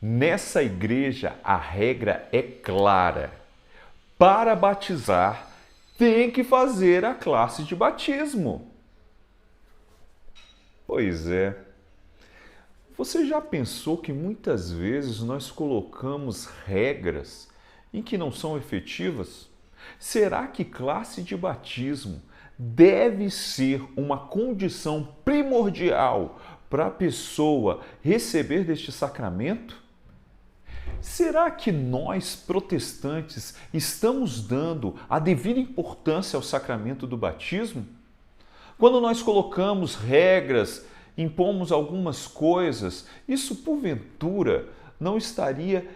Nessa igreja, a regra é clara. Para batizar, tem que fazer a classe de batismo. Pois é. Você já pensou que muitas vezes nós colocamos regras em que não são efetivas? Será que classe de batismo deve ser uma condição primordial para a pessoa receber deste sacramento? Será que nós, protestantes, estamos dando a devida importância ao sacramento do batismo? Quando nós colocamos regras, impomos algumas coisas, isso porventura não estaria,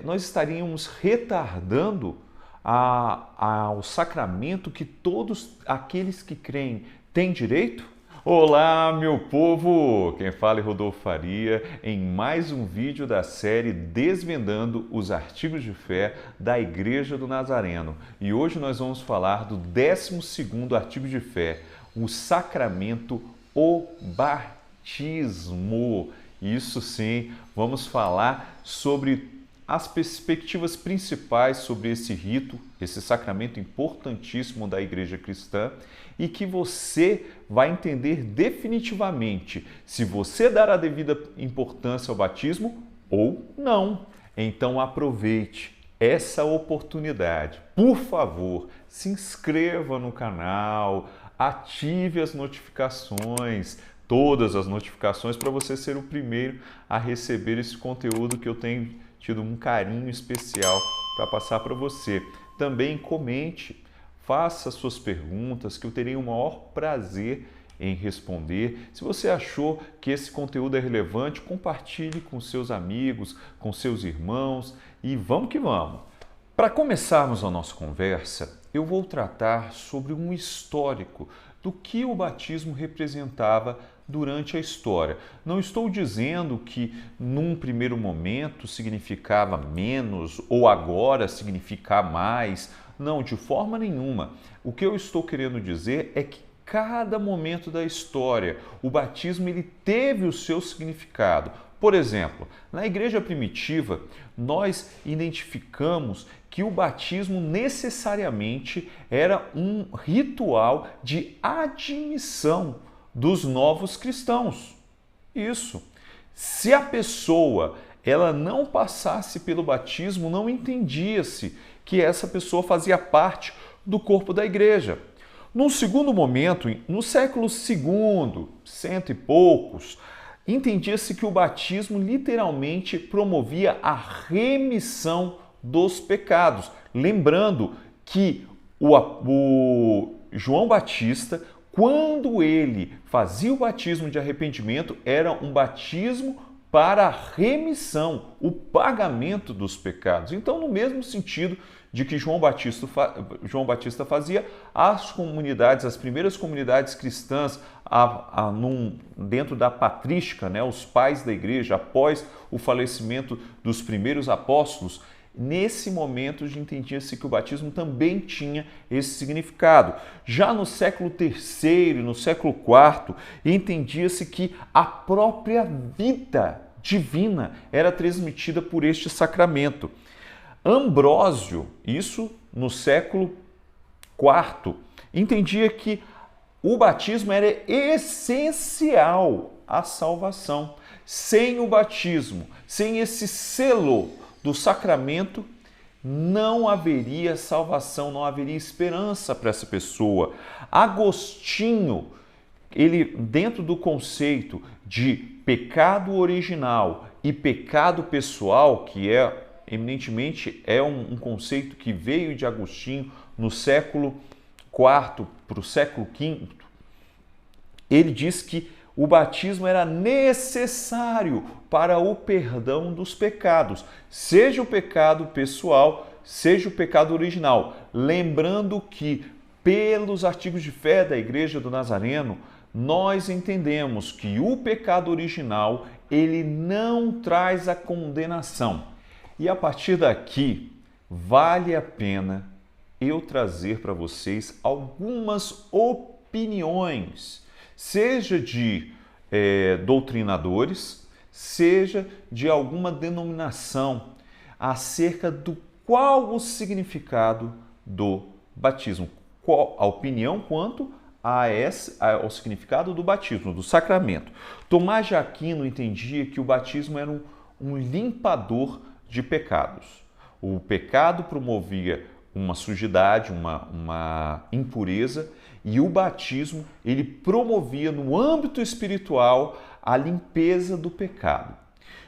nós estaríamos retardando ao sacramento que todos aqueles que creem têm direito? Olá, meu povo! Quem fala é Rodolfo Faria em mais um vídeo da série Desvendando os Artigos de Fé da Igreja do Nazareno. E hoje nós vamos falar do 12º artigo de fé, o sacramento, o batismo. Isso sim, vamos falar sobre as perspectivas principais sobre esse rito, esse sacramento importantíssimo da Igreja Cristã, e que você vai entender definitivamente se você dar a devida importância ao batismo ou não. Então aproveite essa oportunidade. Por favor, se inscreva no canal, ative as notificações, todas as notificações, para você ser o primeiro a receber esse conteúdo que eu tenho tido um carinho especial para passar para você. Também comente, faça suas perguntas, que eu terei o maior prazer em responder. Se você achou que esse conteúdo é relevante, compartilhe com seus amigos, com seus irmãos e vamos que vamos. Para começarmos a nossa conversa, eu vou tratar sobre um histórico do que o batismo representava durante a história. Não estou dizendo que num primeiro momento significava menos ou agora significa mais. Não, de forma nenhuma. O que eu estou querendo dizer é que cada momento da história, o batismo ele teve o seu significado. Por exemplo, na igreja primitiva, nós identificamos que o batismo necessariamente era um ritual de admissão dos novos cristãos. Isso. Se a pessoa ela não passasse pelo batismo, não entendia-se que essa pessoa fazia parte do corpo da igreja. Num segundo momento, no século II, cento e poucos, entendia-se que o batismo literalmente promovia a remissão dos pecados. Lembrando que o João Batista, quando ele fazia o batismo de arrependimento, era um batismo para a remissão, o pagamento dos pecados. Então, no mesmo sentido de que João Batista fazia, as comunidades, as primeiras comunidades cristãs dentro da patrística, né, os pais da igreja, após o falecimento dos primeiros apóstolos, nesse momento já entendia-se que o batismo também tinha esse significado. Já no século III, no século IV, entendia-se que a própria vida divina era transmitida por este sacramento. Ambrósio, isso no século IV, entendia que o batismo era essencial à salvação. Sem o batismo, sem esse selo do sacramento, não haveria salvação, não haveria esperança para essa pessoa. Agostinho, ele dentro do conceito de pecado original e pecado pessoal, que eminentemente um conceito que veio de Agostinho no século IV para o século V, ele diz que o batismo era necessário para o perdão dos pecados, seja o pecado pessoal, seja o pecado original. Lembrando que, pelos artigos de fé da Igreja do Nazareno, nós entendemos que o pecado original, ele não traz a condenação. E a partir daqui, vale a pena eu trazer para vocês algumas opiniões, seja de doutrinadores, seja de alguma denominação, acerca do qual o significado do batismo, qual a opinião quanto ao significado do batismo, do sacramento. Tomás de Aquino entendia que o batismo era um limpador de pecados. O pecado promovia uma sujidade, uma impureza, e o batismo ele promovia no âmbito espiritual a limpeza do pecado.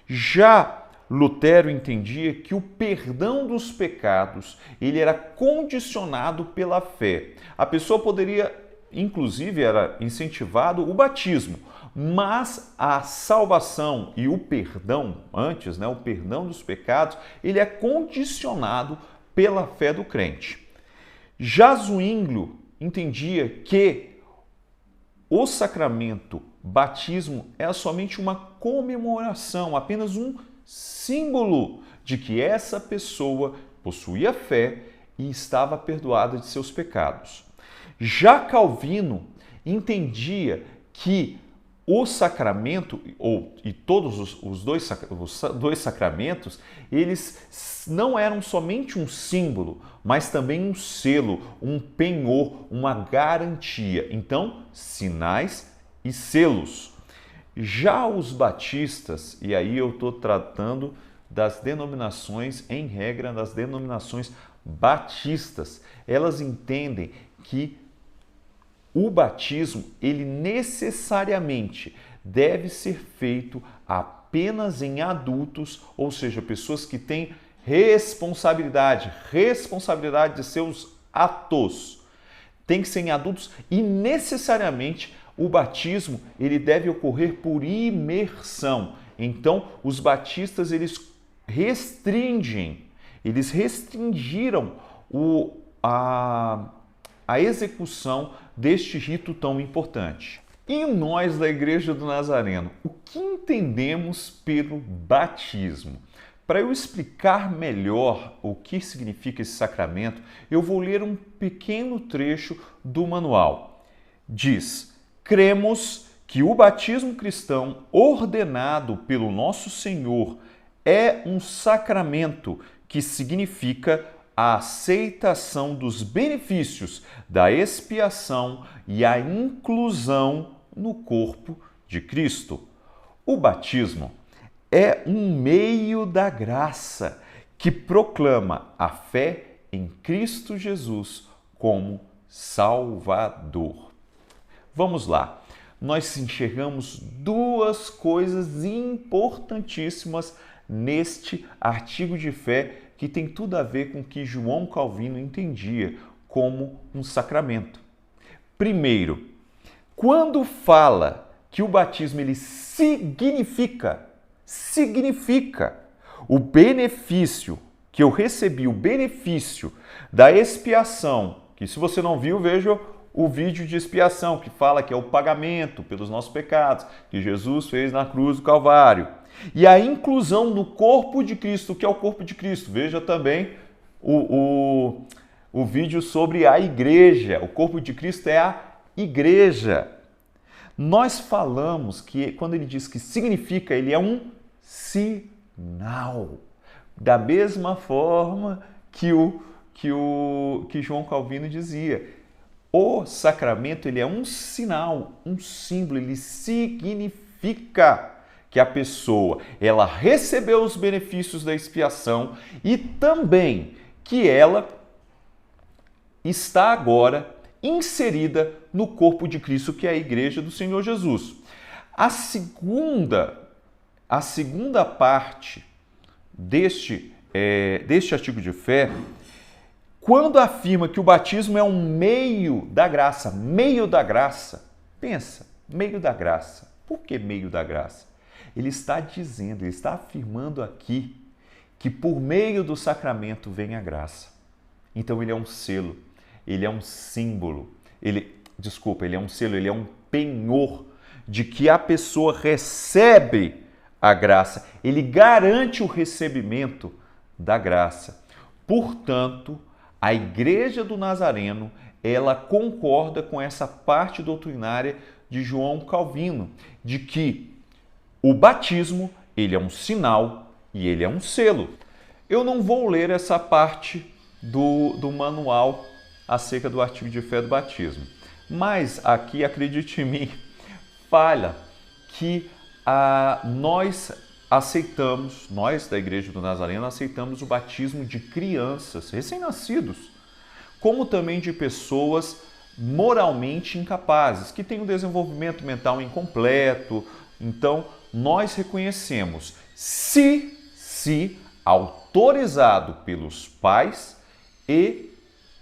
Já Lutero entendia que o perdão dos pecados ele era condicionado pela fé. A pessoa poderia, inclusive, era incentivado o batismo, mas a salvação e o perdão, antes, o perdão dos pecados, ele é condicionado pela fé do crente. Já Zwinglio entendia que o sacramento batismo é somente uma comemoração, apenas um símbolo de que essa pessoa possuía fé e estava perdoada de seus pecados. Já Calvino entendia que o sacramento, e todos os dois sacramentos, eles não eram somente um símbolo, mas também um selo, um penhor, uma garantia. Então, sinais e selos. Já os batistas, e aí eu estou tratando das denominações, em regra, das denominações batistas, elas entendem que o batismo, ele necessariamente deve ser feito apenas em adultos, ou seja, pessoas que têm responsabilidade de seus atos. Tem que ser em adultos e necessariamente o batismo ele deve ocorrer por imersão. Então, os batistas eles restringiram a execução deste rito tão importante. E nós da Igreja do Nazareno, o que entendemos pelo batismo? Para eu explicar melhor o que significa esse sacramento, eu vou ler um pequeno trecho do manual. Diz: cremos que o batismo cristão ordenado pelo nosso Senhor é um sacramento que significa a aceitação dos benefícios da expiação e a inclusão no corpo de Cristo. O batismo é um meio da graça que proclama a fé em Cristo Jesus como Salvador. Vamos lá. Nós enxergamos duas coisas importantíssimas neste artigo de fé que tem tudo a ver com o que João Calvino entendia como um sacramento. Primeiro, quando fala que o batismo ele significa o benefício que eu recebi, o benefício da expiação, que se você não viu, veja o vídeo de expiação, que fala que é o pagamento pelos nossos pecados, que Jesus fez na cruz do Calvário. E a inclusão no corpo de Cristo, que é o corpo de Cristo. Veja também o vídeo sobre a igreja. O corpo de Cristo é a igreja. Nós falamos que quando ele diz que significa, ele é um sinal. Da mesma forma que João Calvino dizia. O sacramento ele é um sinal, um símbolo, ele significa que a pessoa ela recebeu os benefícios da expiação e também que ela está agora inserida no corpo de Cristo, que é a Igreja do Senhor Jesus. A segunda parte deste artigo de fé, quando afirma que o batismo é um meio da graça, pensa, meio da graça. Por que meio da graça? Ele está afirmando aqui que por meio do sacramento vem a graça. Então ele é um selo, ele é um símbolo, ele é um selo, ele é um penhor de que a pessoa recebe a graça, ele garante o recebimento da graça. Portanto, a Igreja do Nazareno, ela concorda com essa parte doutrinária de João Calvino, de que O batismo, ele é um sinal e ele é um selo. Eu não vou ler essa parte do manual acerca do artigo de fé do batismo, mas aqui, acredite em mim, fala que nós aceitamos, nós da Igreja do Nazareno, aceitamos o batismo de crianças recém-nascidos, como também de pessoas moralmente incapazes, que têm um desenvolvimento mental incompleto. Então, nós reconhecemos, se autorizado pelos pais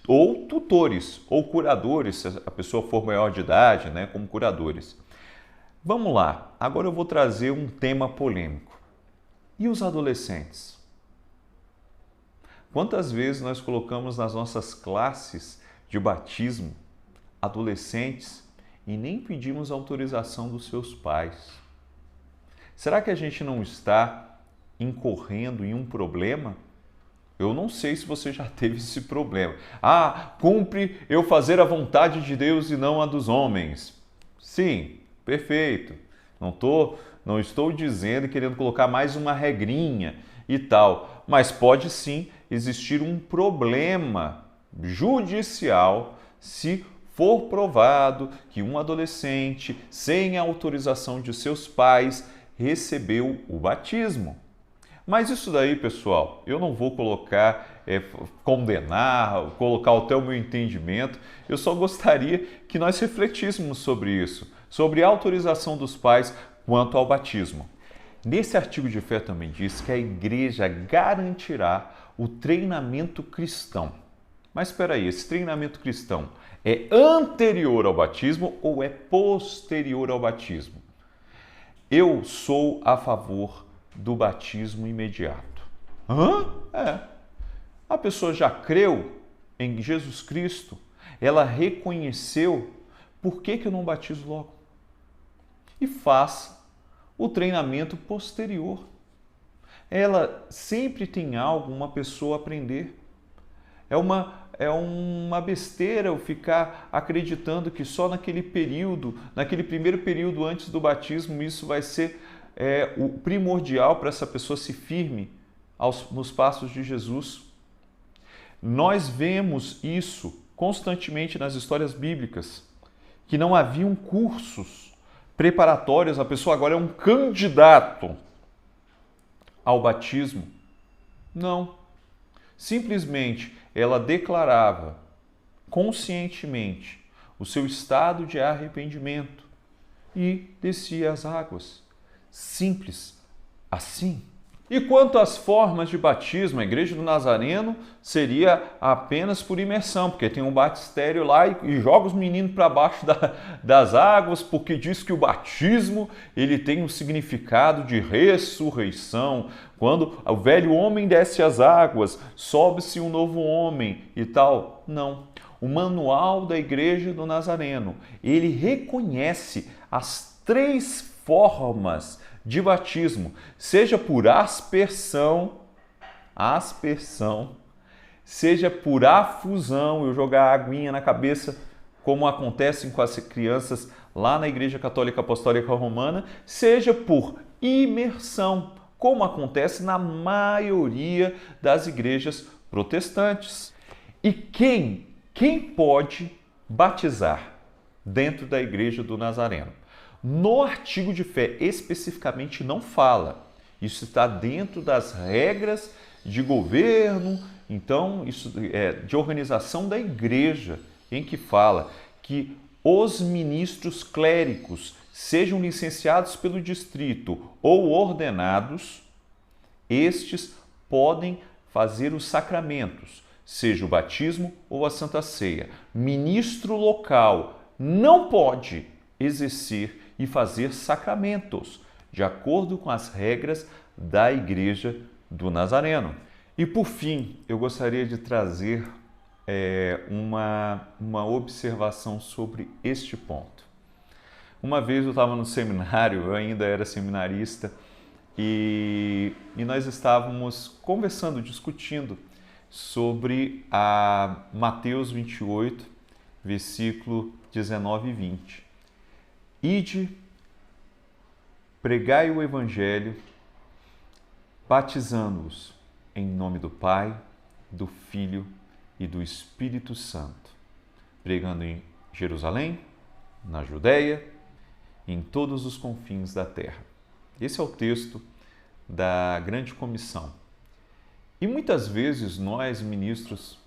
ou tutores, ou curadores, se a pessoa for maior de idade, né, como curadores. Vamos lá, agora eu vou trazer um tema polêmico. E os adolescentes? Quantas vezes nós colocamos nas nossas classes de batismo adolescentes e nem pedimos autorização dos seus pais? Será que a gente não está incorrendo em um problema? Eu não sei se você já teve esse problema. Cumpre eu fazer a vontade de Deus e não a dos homens. Sim, perfeito. Não estou dizendo, querendo colocar mais uma regrinha e tal, mas pode sim existir um problema judicial se for provado que um adolescente, sem a autorização de seus pais, recebeu o batismo. Mas isso daí, pessoal, eu não vou condenar, colocar até o meu entendimento. Eu só gostaria que nós refletíssemos sobre isso, sobre a autorização dos pais quanto ao batismo. Nesse artigo de fé também diz que a igreja garantirá o treinamento cristão. Mas espera aí, esse treinamento cristão é anterior ao batismo ou é posterior ao batismo? Eu sou a favor do batismo imediato. A pessoa já creu em Jesus Cristo, ela reconheceu, por que eu não batizo logo? E faça o treinamento posterior. Ela sempre tem algo, uma pessoa a aprender. É uma besteira eu ficar acreditando que só naquele primeiro período antes do batismo, isso vai ser o primordial para essa pessoa se firme nos passos de Jesus. Nós vemos isso constantemente nas histórias bíblicas, que não haviam cursos preparatórios, a pessoa agora é um candidato ao batismo. Não. Simplesmente ela declarava conscientemente o seu estado de arrependimento e descia as águas. Simples assim. E quanto às formas de batismo, a Igreja do Nazareno seria apenas por imersão, porque tem um batistério lá e joga os meninos para baixo das águas, porque diz que o batismo ele tem um significado de ressurreição. Quando o velho homem desce as águas, sobe-se um novo homem e tal. Não. O manual da Igreja do Nazareno, ele reconhece as 3 formas de batismo, seja por aspersão, seja por afusão, eu jogar aguinha na cabeça, como acontece com as crianças lá na Igreja Católica Apostólica Romana, seja por imersão, como acontece na maioria das igrejas protestantes. E quem pode batizar dentro da Igreja do Nazareno? No artigo de fé especificamente não fala. Isso está dentro das regras de governo, então isso é de organização da igreja, em que fala que os ministros clérigos, sejam licenciados pelo distrito ou ordenados, estes podem fazer os sacramentos, seja o batismo ou a Santa Ceia. Ministro local não pode exercer e fazer sacramentos, de acordo com as regras da Igreja do Nazareno. E por fim, eu gostaria de trazer uma observação sobre este ponto. Uma vez eu estava no seminário, eu ainda era seminarista, e nós estávamos conversando, discutindo sobre a Mateus 28, versículo 19 e 20. Ide pregai o Evangelho, batizando-os em nome do Pai, do Filho e do Espírito Santo, pregando em Jerusalém, na Judéia e em todos os confins da terra. Esse é o texto da Grande Comissão. E muitas vezes nós, ministros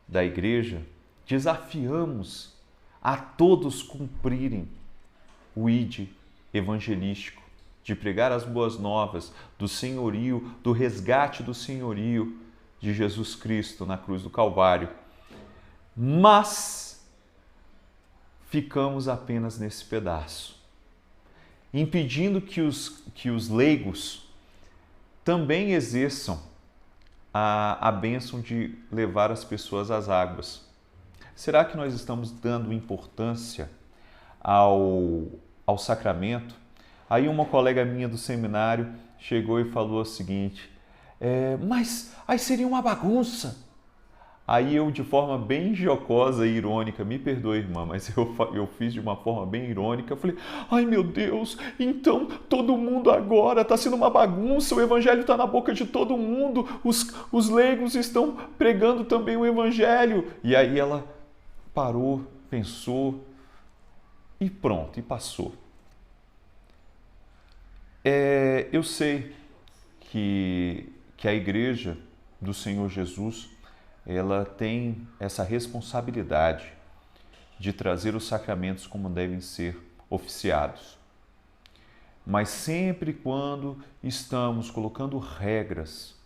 da Igreja, desafiamos a todos cumprirem o ID evangelístico, de pregar as boas novas do senhorio, do resgate do senhorio de Jesus Cristo na cruz do Calvário. Mas ficamos apenas nesse pedaço, impedindo que os leigos também exerçam a bênção de levar as pessoas às águas. Será que nós estamos dando importância ao sacramento? Aí uma colega minha do seminário chegou e falou o seguinte, mas aí seria uma bagunça. Aí eu, de forma bem jocosa e irônica, me perdoe, irmã, mas eu fiz de uma forma bem irônica, eu falei, ai meu Deus, então todo mundo agora está sendo uma bagunça, o evangelho está na boca de todo mundo, os leigos estão pregando também o evangelho. E aí ela parou, pensou e pronto, e passou. Eu sei que a Igreja do Senhor Jesus, ela tem essa responsabilidade de trazer os sacramentos como devem ser oficiados. Mas sempre quando estamos colocando regras,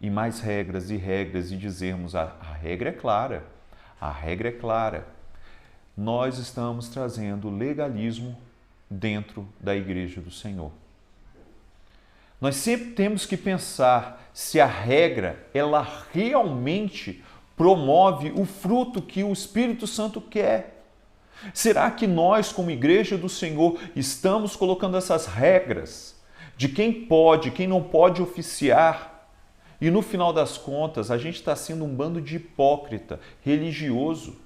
e mais regras, e dizermos a regra é clara, nós estamos trazendo legalismo dentro da Igreja do Senhor. Nós sempre temos que pensar se a regra, ela realmente promove o fruto que o Espírito Santo quer. Será que nós, como Igreja do Senhor, estamos colocando essas regras de quem pode, quem não pode oficiar? E no final das contas, a gente está sendo um bando de hipócrita, religioso.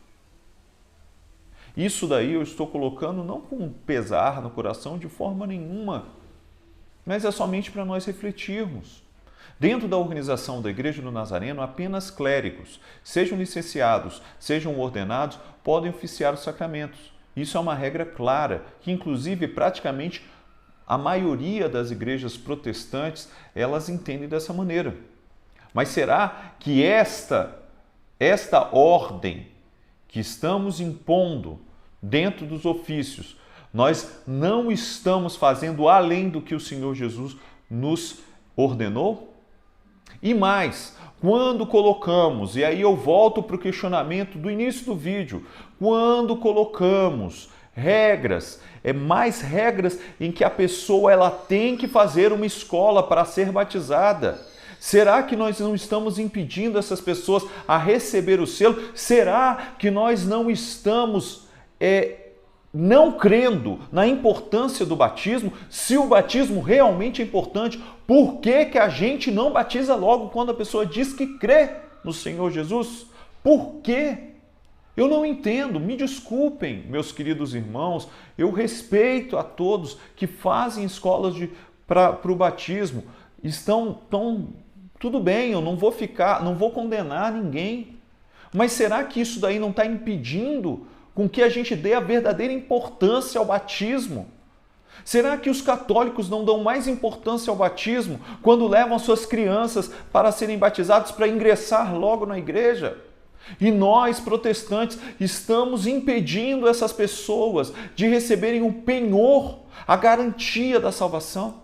Isso daí eu estou colocando não com pesar no coração de forma nenhuma, mas é somente para nós refletirmos. Dentro da organização da Igreja do Nazareno, apenas clérigos, sejam licenciados, sejam ordenados, podem oficiar os sacramentos. Isso é uma regra clara, que inclusive praticamente a maioria das igrejas protestantes, elas entendem dessa maneira. Mas será que esta ordem que estamos impondo dentro dos ofícios, nós não estamos fazendo além do que o Senhor Jesus nos ordenou? E mais, quando colocamos, e aí eu volto para o questionamento do início do vídeo, quando colocamos regras, mais regras em que a pessoa ela tem que fazer uma escola para ser batizada, será que nós não estamos impedindo essas pessoas a receber o selo? Será que nós não estamos não crendo na importância do batismo? Se o batismo realmente é importante, por que a gente não batiza logo quando a pessoa diz que crê no Senhor Jesus? Por quê? Eu não entendo, me desculpem, meus queridos irmãos, eu respeito a todos que fazem escolas para o batismo, tudo bem, eu não vou condenar ninguém, mas será que isso daí não está impedindo com que a gente dê a verdadeira importância ao batismo? Será que os católicos não dão mais importância ao batismo quando levam suas crianças para serem batizados, para ingressar logo na igreja? E nós, protestantes, estamos impedindo essas pessoas de receberem o penhor, a garantia da salvação?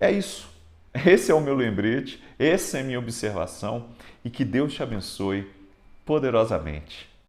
É isso. Esse é o meu lembrete, essa é a minha observação, e que Deus te abençoe poderosamente.